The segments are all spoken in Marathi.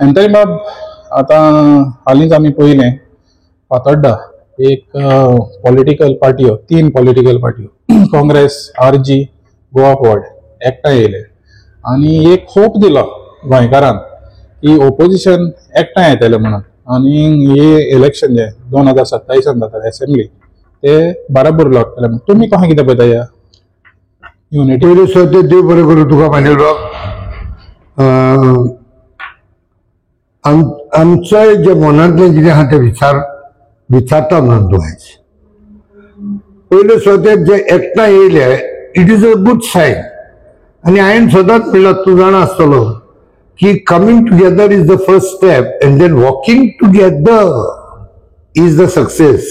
एंतरी बाब आता हालींच आमी पळयलें फातोड्डा एक पॉलिटिकल पार्टियो 3 पॉलिटिकल पार्टियो काँग्रेस आरजी गोवा फॉर्ड एकठांय येयले आनी एक होप दिलो गोंयकारांक की ओपोजिशन एकठांय येतले म्हणून आनी हे इलेक्शन जे 2027 जाता असेंब्ली ते बराबर लागतले. तुमी कशें कितें पळयता ह्या युनिटी सद्या देव बरें करूं तुका मानेलो. आमच्या जे मनांतले कितें आहा ते विचारता म्हणून तुवें पयले सद्याक जे एकठांय येयले it is a good sign. आनी हांवें सदांच म्हणलां तूं जाणा आसतलो की coming together is the first step and then walking together is the success.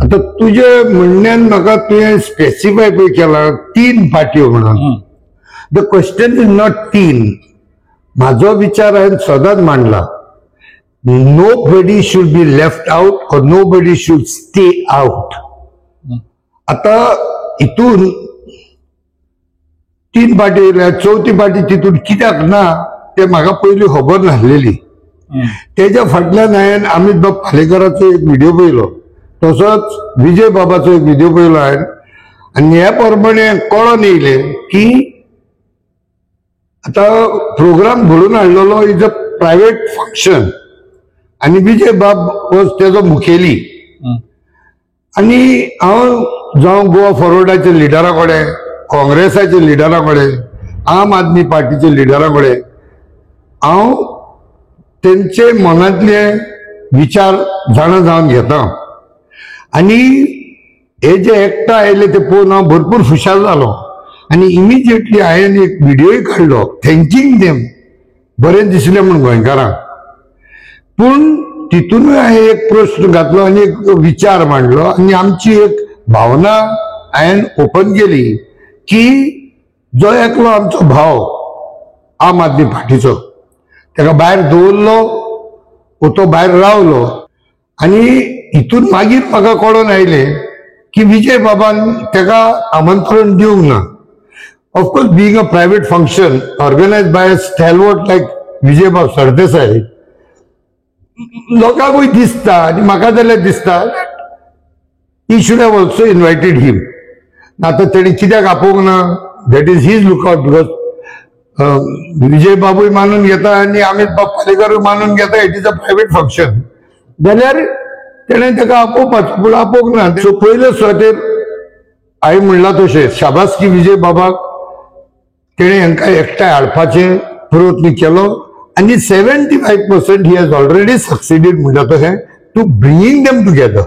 आता तुझे म्हणण्यान म्हाका तुवें स्पेसिफाय पळय केला 3 पार्ट्यो म्हणून. The question is not 3. म्हाजो विचार हांवें सदांच मांडला nobody should be left out or nobody should stay out. आता इतून 3 पार्टी येयल्या, 4थी पार्टी तितून कित्याक ना ते म्हाका पयलीं खबर नासलेली. तेच्या फाटल्यान हांवें अमित बाब पालेकराचो एक व्हिडिओ पळयलो, तसोच विजय बाबाचो एक व्हिडिओ पळयलो हांवें. आनी ह्या प्रमाणे कळोन येयले की आता प्रोग्राम घडोवन हाडलेलो इज अ प्रायव्हेट फंक्शन आनी विजय बाब वॉज तेजो मुखेली. आनी हांव जावं गोवा फॉरवर्डाच्या लिडरा कडेन, काँग्रेसाच्या लिडरा कडेन, आम आदमी पार्टीच्या लिडरा कडेन हांव तेंचे मनांतले विचार जाणा जावन घेता. आनी हे जे एकठांय आयले ते पळोवन हांव भरपूर खुशाल जालो. आनी इमिजिएटली हांवें एक व्हिडिओय काडलो थँकिंग देम. बरें दिसलें म्हूण गोंयकारांक. पूण तितूनय हांवें एक प्रश्न घातलो आनी एक विचार मांडलो आनी आमची एक भावना हांवें ओपन केली की जो एकलो आमचो भाव आम आदमी पार्टीचो ताका भायर दवरलो तो भायर रावलो. आनी हितून मागीर म्हाका कळोन आयलें की विजय बाबान ताका आमंत्रण दिवंक ना. Of course being a private function organise by a stalwart like Vijay Bab Sardesai लोकांकूय दिसता आनी म्हाका जाल्यार दिसता he should have also invited him. आतां तेणी कित्याक आपोवंक ना that is his lookout. Because Vijay बाबूय मानून घेता आनी अमित बाब पालेकरूय मानून घेता it is a private function जाल्यार तेणें ताका आपोवपाचो पूण आपोवंक ना. सो पयले सुवातेर हांवें म्हणलां तशें शाबासकी विजय बाबाक. तेणें हांकां एकठांय हाडपाचें प्रयत्न केलो आनी 75% ही हॅज ऑलरेडी सक्सिडीड म्हणटा तशें to bringing them together,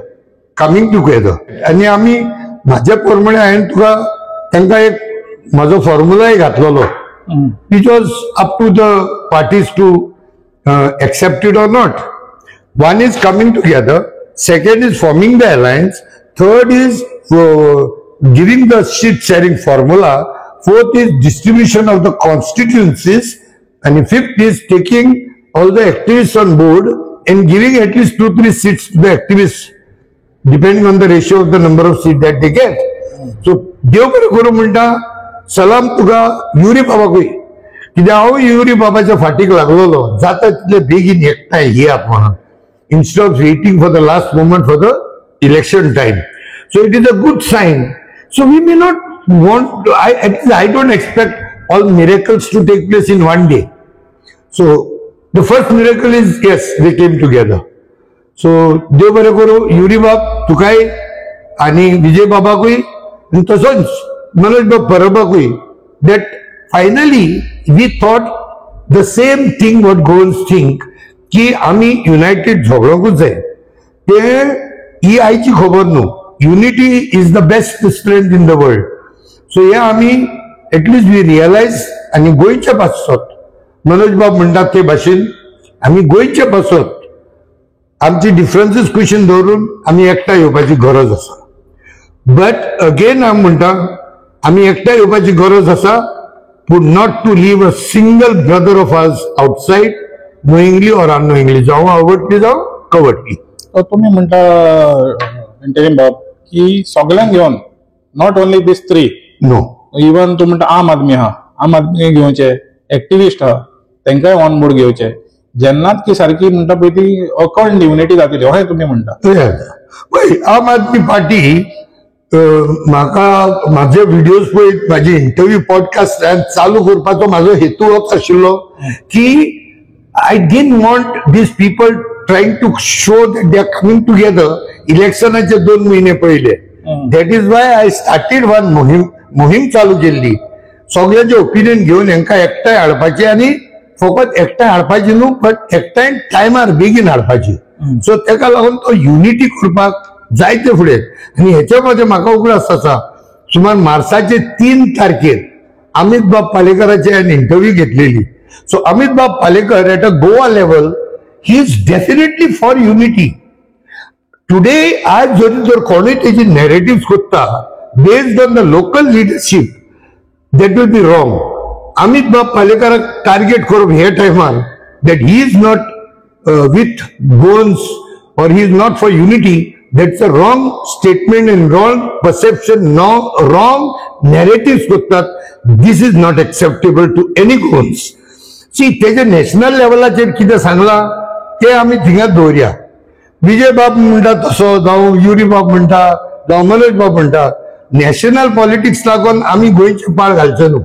coming together. आनी आमी म्हाज्या प्रमाणे हांवें तुका तांकां एक म्हजो फॉर्म्युलाय घातलेलो which was up to the parties to accept it or not. One is coming together, second is forming the alliance, third is giving the seat sharing formula, fourth is distribution of the constituencies, and fifth is taking all the activists on board and giving at least 2-3 seats to the activists depending on the ratio of the number of seats that they get. So देव बरें करूं म्हणटा सलाम तुका युरी बाबाकूय कित्याक हांव युरी बाबाच्या फाटीक लागलोलो जाता तितले बेगीन एकठांय येयात म्हणून instead of waiting for the last moment for the election time. So it is a good sign. So we may not want to, I don't expect all miracles to take place in one day. So the first miracle is yes, they came together. So देव बरें करूं युरी बाब तुकाय आनी विजय बाबाकूय आनी तसोच मनोज बाब परबाकूय that finally we thought the same thing what goals think की आम्ही युनायटेड झगडोंकूच जाय. ते ही आयची खबर न्हू. Unity is the best strength in the world. So हे आम्ही एटलिस्ट वी रियलायज आनी गोंयच्या पासत मनोज बाब म्हणटात ते भाशेन आम्ही गोंयच्या पासत आमची डिफरन्सीस क्वेश्चन दवरून आम्ही एकठांय येवपाची गरज आसा. बट अगेन हांव म्हणटा आम्ही एकठांय येवपाची गरज आसा पूण not to leave a single brother of us outside knowingly or unknowingly, जावं आवडटी जावं कवडटी. तुम्ही म्हणटा इंटरिम बाब की सगळ्यांक घेवन not only this 3 no even तूं म्हणटा आम आदमी आहा, आम आदमी घेवचे, एक्टिविस्ट आहा, तांकांय ऑन बोर्ड घेवचे जेन्नाच की सारकी म्हणटा पळय ती अखंड युनिटी जातली अशें तुमी म्हणटा. आम आदमी पार्टी म्हाका माझे व्हिडिओज पळयत माझे इंटरव्यू पॉडकास्ट चालू करपाचो म्हाजो हेतू होच आशिल्लो की I didn't want these people trying to show that they are coming together इलेक्शनाचे 2 महिने पयले. That is why I started one मोहीम चालू केल्ली सगळ्यांचे ओपिनियन घेवन हांकां एकठांय हाडपाची आनी फकत एकठांय हाडपाची न्हू बट एकठांय टायमार बेगीन हाडपाची. सो ताका लागून तो युनिटी करपाक जायते फुडें आनी हेच्या मध्ये म्हाका उगडास आसा सुमार मार्चाचे 3 तारखेर अमित बाब पालेकराची हांवें इंटरव्यू घेतलेली. So Amit Bab Palekar at a Goa level he is definitely for unity. Today आज जर कोणूय तेजी नॅरेटिव्ह कोत्ता based on the local leadership that will be wrong. Amit Bab पालेकराक टार्गेट करप हे टायमार that he is not with Goans or he is not for unity, that's a wrong statement and wrong perception, wrong narratives करतात. This is not acceptable to any goals. See, तेजे नॅशनल लेवलाचेर कितें सांगला ते आमी थिंगाच दवरया. विजय बाब म्हणटा तसो जावं युरी बाब म्हणटा जावं मनोज बाब म्हणटा नॅशनल पॉलिटिक्स लागून आमी गोंयचे पाळ घालचे न्हू.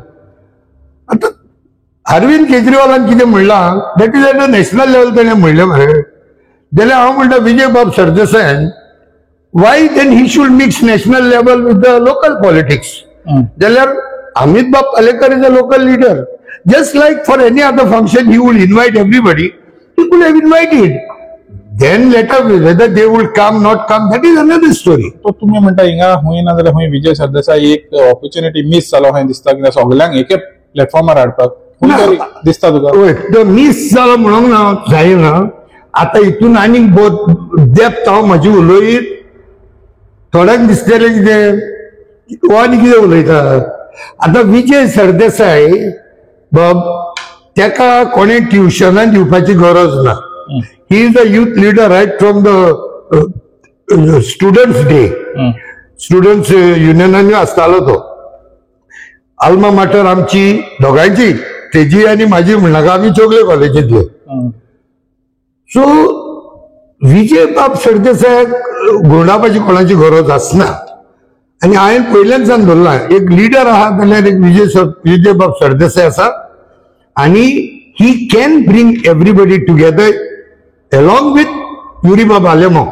आतां अरविंद केजरीवालान कितें म्हणलां that is at a national level ताणें म्हणलें मरे जाल्यार हांव म्हणटा विजय बाब सरदेसायान why then he should mix national level with the local politics. जाल्यार Amit Bab Palekar is a local leader just like for any other function he would invite everybody he could have invited then later whether they would come not come that is another story. तो तुम्ही म्हणटा हिंगा हुंय ना जाल्यार हुंय विजय सरदेसाई एक ऑपॉर्च्युनिटी मिस जालो हांवें दिसता कित्याक सगळ्यांक एके प्लॅटफॉर्मार हाडपाक दिसता तुका. मिस जालो म्हणूंक ना जायना. आता इथून आनीक डेप्थ हांव म्हाजी उलयत थोड्यांक दिसतलें कितें हो आनी कितें उलयता. आतां विजय सरदेसाय बाब तेका कोणें ट्युशनां दिवपाची गरज ना. He is the youth leader right from the students day. Students युनियनांनी आसतालो तो. आल्मा माटर आमची दोगांयची तेजी आनी म्हाजी म्हणनाका आमी चोगले कॉलेजींतले. सो विजय बाब सरदेसायाक घोडावपाची कोणाची गरज आसना. आनी हांवें पयल्यानसान धरलां एक लिडर आहा जाल्यार एक विजय बाब सरदेसाय आसा आनी he can bring everybody together along with Yuri बाब आलेमो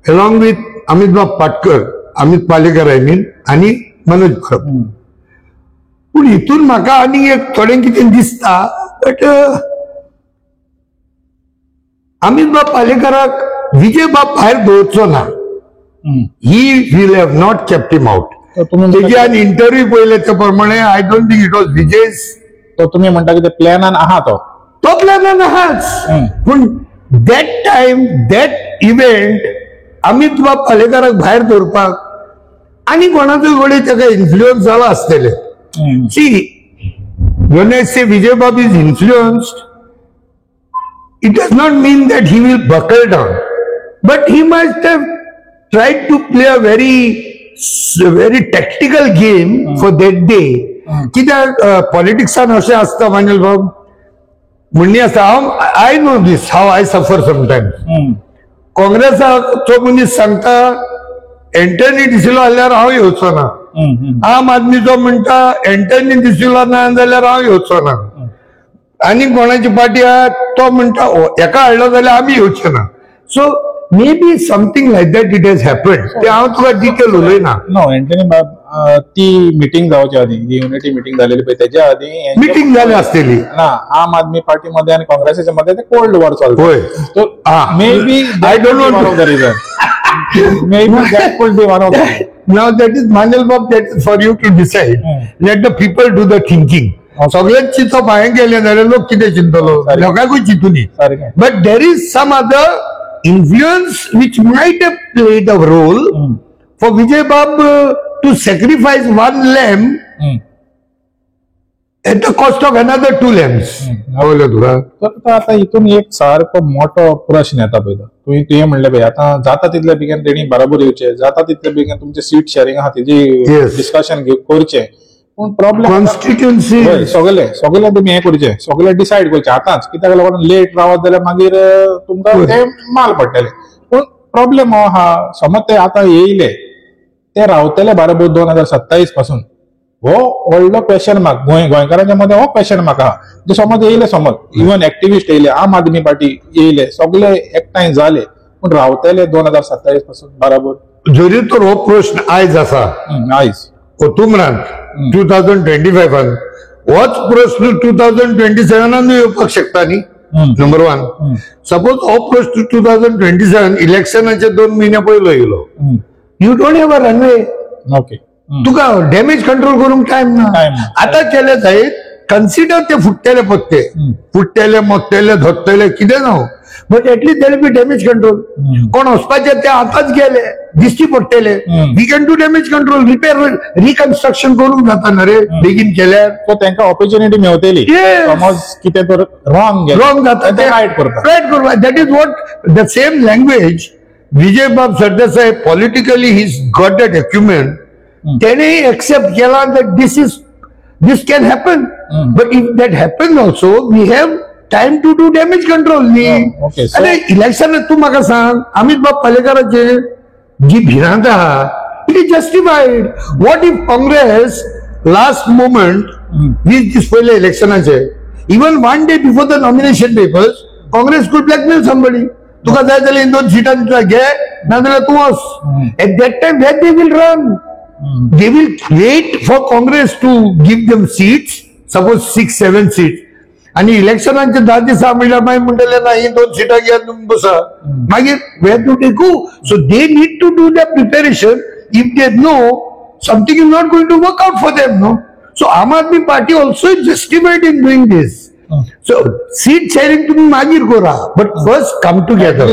अलॉंग विथ अमित बाब पाटकर अमित पालेकर आय मीन आनी मनोज परब. पूण हितून म्हाका आनी एक थोडें कितें दिसता बट अमित बाब पालेकराक विजय बाब भायर दवरचो ना. He will have not kept him out. तेजे आनी इंटरव्यू पळयले ते प्रमाणे I don't think it was Vijay's. तो तुमी म्हणटा की प्लॅनान आहा तो प्लॅनान आहाच. पूण that time that event Amit Bab पालेकराक भायर दवरपाक आनी कोणाचो कडेन ताका इन्फ्लुअन्स जाला आसतले. See when I say Vijay Babu is influenced, it does not mean that he will buckle down, but he must have tried to play a very tactical game for that day. कित्याक पॉलिटिक्सान अशें आसता मानेल बाब म्हणणी आसता I know this how I suffer sometimes. काँग्रेसाचो मनीस सांगता एंटनी डिसिलो आल्यार हांव येवचो ना. आम आदमीचो म्हणटा एंटनी डिसिलो ना जाल्यार हांव येवचो ना. आनी कोणाची पार्टी आहा तो म्हणटा एका हाडलो जाल्यार आमी येवचे ना. So may be something like that it has happened. ते हांव तुका डिटेल उलयना. नो एंटनी बाब ती मिटींग जावच्या आधी युनिटी मिटींग झालेली पळय तेच्या आधी मिटींग जाली आसतली ना आम आदमी पार्टी मध्ये आणि काँग्रेसाच्या मध्ये ते कोल्ड वॉर चालू. Maybe I don't know one of the reason. Maybe that could be one of them. Now that is Manil Bab, that is for you to decide. Let the people do the thinking. सगळेच चिंतप हांवें गेले जाल्यार लोक कितें चिंतलो लोकांकूय चिंतुनी. But there is some other influence which might have played a role for Vijay Bab to sacrifice one lamb at the cost of another 2 lambs. आता इथून एक सारको मोठो प्रश्न येता पळय तुवें म्हणलें पळय आतां जाता तितले बेगीन तेणी बराबर येवचे जाता तितले बेगीन तुमचे सीट शेअरिंग आहा तेजी डिस्कशन करचें. पूण प्रॉब्लेम कॉन्स्टिट्युएन्सी सगळे तुम्ही हे करचे, सगळे डिसायड करचे आतांच, कित्याक लागून लेट रावत जाल्यार मागीर तुमकां ते माल पडटले. पूण प्रॉब्लेम हो आहा, समज ते आतां येयले, ते रावतले बरोबर 2027 पासून. हो व्हडलो क्वेश्चन मार्क गोंयकारांच्या मध्ये, हो क्वेश्चन मार्क आहा. जे समज येयले, समज इवन एक्टिव्हिस्ट येयले, आम आदमी पार्टी येयले, सगळे एकठांय जाले, पूण रावतले 2027 पासून बरोबर. जरी तर हो प्रश्न आयज आसा आयज कोथुमरांत 2025 होच प्रश्न 2027 येवपाक शकता न्ही. नंबर 1. सपोज हो प्रश्न 2027 इलेक्शनाचे 2 महिने पयलो येयलो, you don't have a runway. Okay, Tuka damage control करूंक टाइम ना. आतां केले जायत कन्सिडर ते फुटतेले मोडटेले धरतले कितें ना, but at least there be damage control. कोण वचपाचे ते आतांच गेले, दिश्टी पडटले. We can do damage control, repair, reconstruction करूंक जाता ना रे बेगीन केल्यार. सो तांकां ऑपॉर्च्युनिटी मेळटली. समज कितें तर रॉंग जाता ते रायट करता. That is what the same language Vijay Bab Sardesai politically he is got that equipment. त्याने एक्सेप्ट केला that this can happen, but if that happens also we have time to do damage control. Okay, so अरे इलेक्शन तू म्हाका सांग, अमित बाब पालेकरांचे जी भिरांत आहा, it is justified. What if Congress last moment 20 दीस पयले इलेक्शनाचे, even 1 day before the nomination papers, Congress could blackmail somebody. तुका जाय जाल्यार 2 सीटां दिता घे, नाजाल्यार तूं वच. At that time where they will run? They will wait for Congress to give them seats, suppose 6-7 seats. आणि इलेक्शनांचे 10 दिसा म्हणल्यार मागीर म्हणटले ना ही 2 सीटां घ्या तुम्ही बसा. मागीर where do they go? So they need to do their preparation if they know something is not going to work out for them. No. So Aam Aadmi Party also is justified in doing this. So seat sharing तुम्ही मागीर करा, but first come together.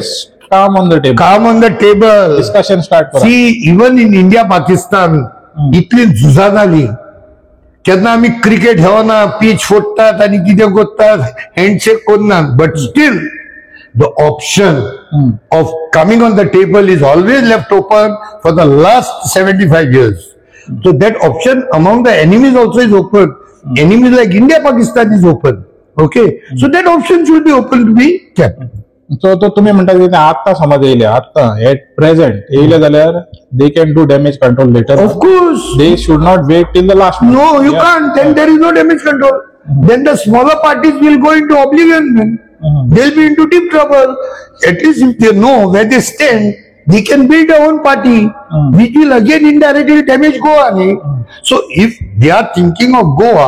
Calm on the table. Calm on the table. Discussion start करा. See, even in India, Pakistan, इतली झुजा जाली. केन्ना आमी क्रिकेट खेळना, पीच फोडटात आणि कितें करतात, हँडशेक करनात, but still the option of coming on the table is always left open for the last 75 years. So that option among the enemies also is open. Enemies like India, Pakistan is open. Okay? So that option should be open to be kept. So तो तुम्ही म्हणता की आता समज येयले, आता एट प्रेझेंट येयले जाल्यार they can do damage control later. Of course. They should not wait till the last minute. No, you can't. Then there is no damage control. Then the smaller parties will go into oblivion. They'll be into deep trouble. At least if they know where they stand, they can build their own party, which will again indirectly damage Goa. So if they are thinking of Goa,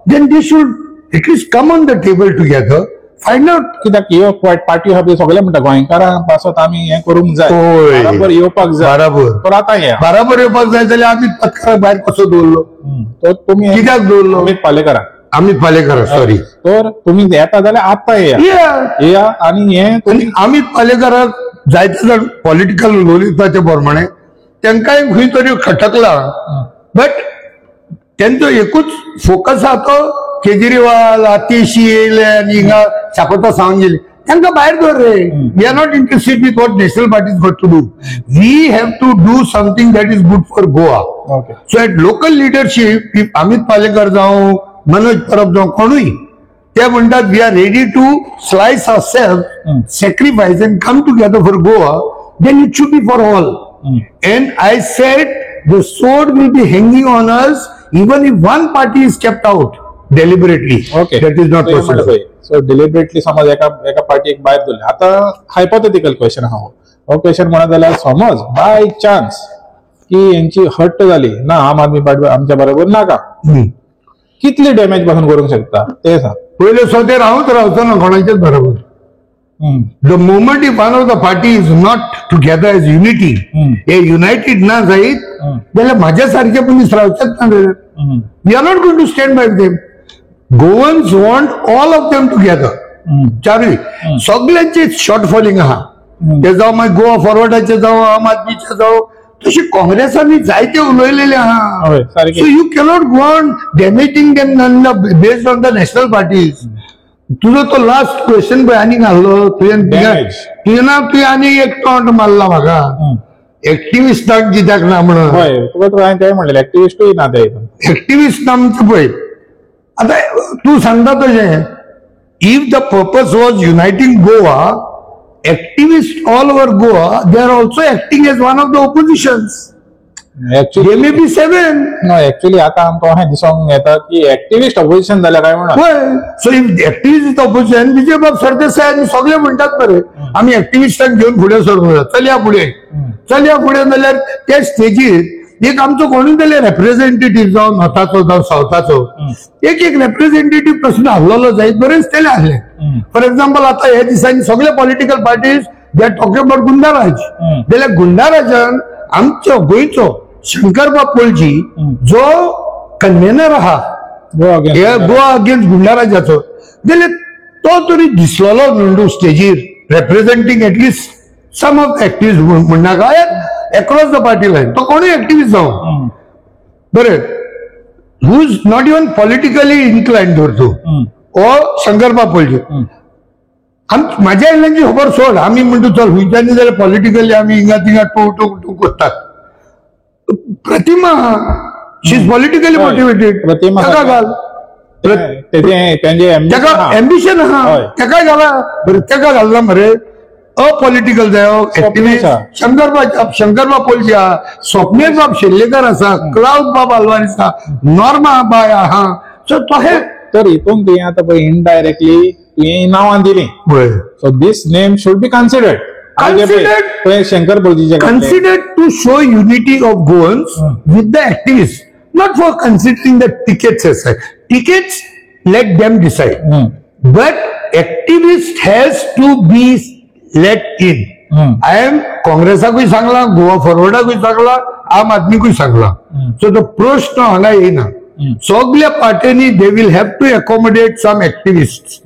then they should at least come on the table together. Find out. कित्याक येवपाक पार्टी आहा सगळे म्हणटा गोंयकारां पासत आमी हें करूंक जाय, बराबर येवपाक जाय. बराबर. तर आतां हे बराबर येवपाक जाय जाल्यार आमी तत्काळ भायर कसो दवरलो. तर तुमी कित्याक दवरलो? अमित पालेकर सॉरी. तर तुमी येता जाल्यार आतां येया आनी हें अमित पालेकराक जायते जाण पॉलिटिकल लोलिताचे प्रमाणे तांकांय खंय तरी खटकला, बट तेंचो एकूच फोकस आहा तो केजरीवाल आतिशी येयले आनी हिंगा शाकोता सांगून गेले तांकां भायर दवर रे. We are not interested with what national parties got to do. We have to do something that is good for Goa. So at local leadership if Amit Palekar जावं मनोज परब जावं कोणूय ते म्हणटात we are ready to slice ourselves, sacrifice and come together for Goa, then it should be for all. And I said the sword will be hanging on us even if one party is kept out deliberately. Okay, that is not possible. So deliberately समज एका पार्टीक भायर दवरले. आता हायपोथेटिकल क्वेश्चन आहा हो क्वेश्चन म्हणत जाल्यार समज बाय चान्स की यांची हट्ट जाली ना आम आदमी पार्टी आमच्या बरोबर नाका, कितली डॅमेज पासून करूंक शकता ते सांग. पहिले स्वतः रावचो ना कोणाच्याच बरोबर. The moment if one of the party is not together as unity, a united ना जायत जाल्यार माझ्या सारखे पुलीस रावतात ना. We are not going to stand by them. Goans want all of them together. चारूय सगळ्यांचे शॉर्टफॉलिंग आहा. ते जावं मागीर गोवा फॉरवर्डाचे जावं आम आदमीचे जावं तशी काँग्रेसांनी जायते उलयलेले आहा. So you cannot go on damaging them based on the national parties. तुझो तो लास्ट क्वेश्चन पळय आनी घाल्लो तुवें ना तुवें आनी एक टॉन्ट मारला म्हाका. एक्टिव्हिस्टांक कित्याक ना म्हणून हय तुका तर हांवें तें म्हणलें एक्टिविस्टूय ना ते हितून एक्टिव्हिस्ट नामचं पळय आता तूं सांगता तशें if the purpose was uniting Goa activist all over Goa they are also acting as one of the oppositions actually they may be 7 actually आता आमकां अशें दिसूंक येता की एक्टिविस्ट ऑपोजिशन जाल्यार काय म्हणून होय सो इफ एक्टिव्हिस्ट ऑपोजिशन विजय बाब सरदेसाय आनी सगळे म्हणटात मरे आमी एक्टिव्हिस्टांक घेवन फुडें सरूं चलया फुडें जाल्यार त्या स्टेजीर एक आमचो कोणूय जाल्यार रेप्रेझेंटेटिव्ह जावं नॉर्थाचो जावं सावथाचो एक रेप्रेझेंटेटिव्ह प्रश्न आहलोलो जायत बरेच तेले आहले फॉर एक्झाम्पल आता हे दिसांनी सगळे political parties they are talking about goonda raj जाल्यार गुंडाराजान आमचो गोंयचो शंकरबाब पोळजी जो कन्व्हेनर आहा गोवा अगेन्स्ट गुंडाराजाचो जाल्यार तो तरी दिसलोलो न्हू स्टेजीर representing at least some of activist म्हणनाका अक्रॉस द पार्टी लायन तो कोणूय एक्टिव्हिस्ट जावं बरें who is not even politically inclined धर तूं ओ शंकरबाब पोळजी म्हाज्या इल्ल्यांची खबर सोड आमी म्हणटा चल हुंयच्यानी जाल्यार पॉलिटिकली आमी हिंगा थिंगा टू करतात प्रतिमा शी इज पॉलिटिकली मोटिवेटेड प्रतिमा ताका घाल ताका एम्बिशन आहा ताका घाला बरें ताका घालना मरे अपॉलिटिकल जायो एक्टिव्हिस्ट शंकरबाब पोळजी आहा स्वप्नील बाब शेल्लेकर आसा क्लाउड बाब आल्वारीस आहा नॉर्मा बाय आहा सो तशें तर हितून तुवें आतां पळय इनडायरेक्टली तुवें नांवां दिलीं so these name should be considered Shankar पोळजीचे considered to show unity of Goans with the activists, not for considering the tickets as such. Tickets, let them decide. But activist has to be let in. I am काँग्रेसाकूय सांगला गोवा फॉरवर्डाकूय सांगला आम आदमीकूय सांगला सो तो प्रश्न हांगा येना सगळ्या पार्ट्यांनी they will have to accommodate some activist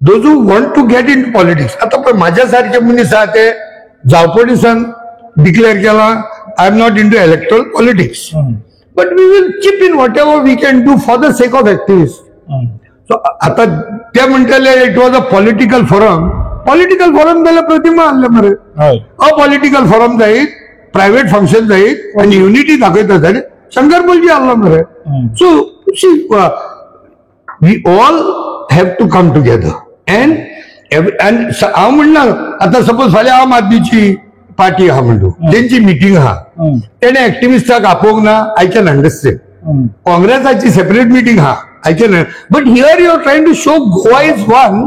those who want to get into politics. आता पण माझ्यासारखे मनीस आहात ते जावपणीसान डिक्लेअर केला I am not into electoral politics but we will chip in what ever we can do for the sake of activist so आता ते म्हणटाले it was a political forum जाल्यार प्रतिमा आणले मरे अपॉलिटिकल फोरम जायत प्रायव्हेट फंक्शन जायत आणि युनिटी दाखयता जाल्यार शंकर पोळजी आहलो मरे so we all have to come together and हांव म्हणना आता सपोज फाल्यां आम आदमीची पार्टी आहा म्हणटू तेंची मिटींग आहा तेणे एक्टिव्हिस्टाक आपोवंक ना आय कॅन अंडरस्टँड काँग्रेसाची सेपरेट मिटींग आहा I can but here you are trying to show Goa is one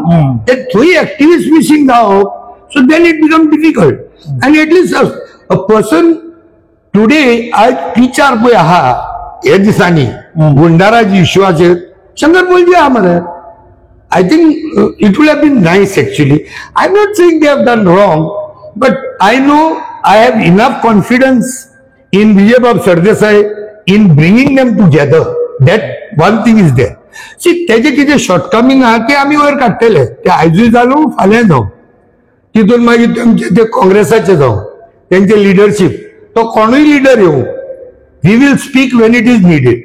that थंय एक्टिव्हिस्ट मिसींग जावप so then it become difficult आनी एटलिस्ट अ पर्सन टुडे आज टीचार पळय आहा हे दिसांनी गुंडाराज इश्यूआचेर शंकर पोळजी आहा मरे I think it would have been nice actually. I'm not saying they have done wrong, but I know I have enough confidence in Vijay Babu Sardesai in bringing them together. That one thing is there. See, त्याचे किती शॉर्टकमिंग आहा ते आम्ही वयर काडटले ते आयजूय जालो फाल्यां जावं तितून मागीर तेमचे ते काँग्रेसाचे जावं तेंचे लिडरशीप तो कोणूय लिडर येवं we will speak when it is needed